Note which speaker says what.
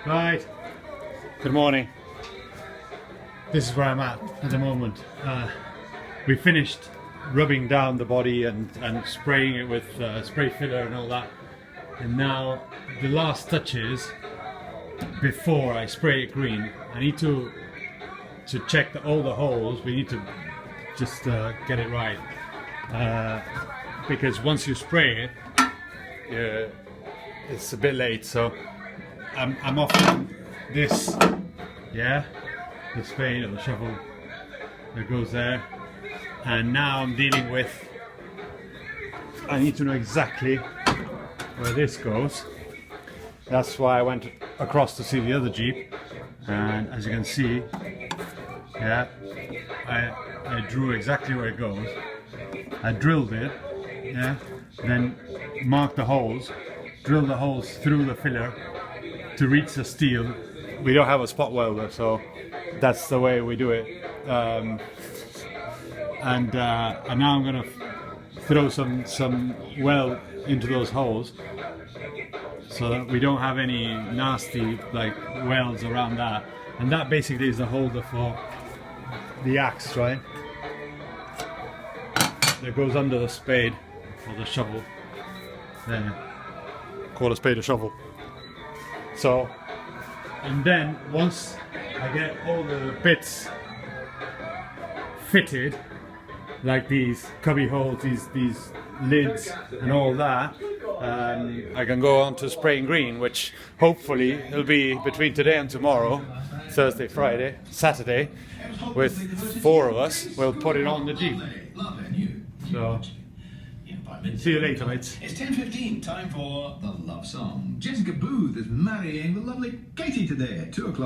Speaker 1: Right, good morning. This is where I'm at the moment. We finished rubbing down the body and spraying it with spray filler and all that, and now the last touches before I spray it green. I need to check all the holes. We need to just get it right, because once you spray it, it's a bit late. So I'm off this, yeah, the spade or the shovel that goes there, and now I'm dealing with, I need to know exactly where this goes. That's why I went across to see the other Jeep, and as you can see, yeah, I drew exactly where it goes. I drilled it, yeah, then marked the holes, drilled the holes through the filler to reach the steel. We don't have a spot welder, so that's the way we do it. And now I'm gonna throw some weld into those holes so that we don't have any nasty like welds around that. And that basically is the holder for the axe, right? That goes under the spade or the shovel. There. Call a spade a shovel. So, and then once I get all the bits fitted, like these cubby holes, these lids and all that, I can go on to spraying green, which hopefully it'll be between today and tomorrow, Thursday, Friday, Saturday, with 4 of us. We'll put it on the Jeep. So, see you later, mates.
Speaker 2: It's 10:15, time for the love song. Jessica Booth is marrying the lovely Katie today at 2 o'clock.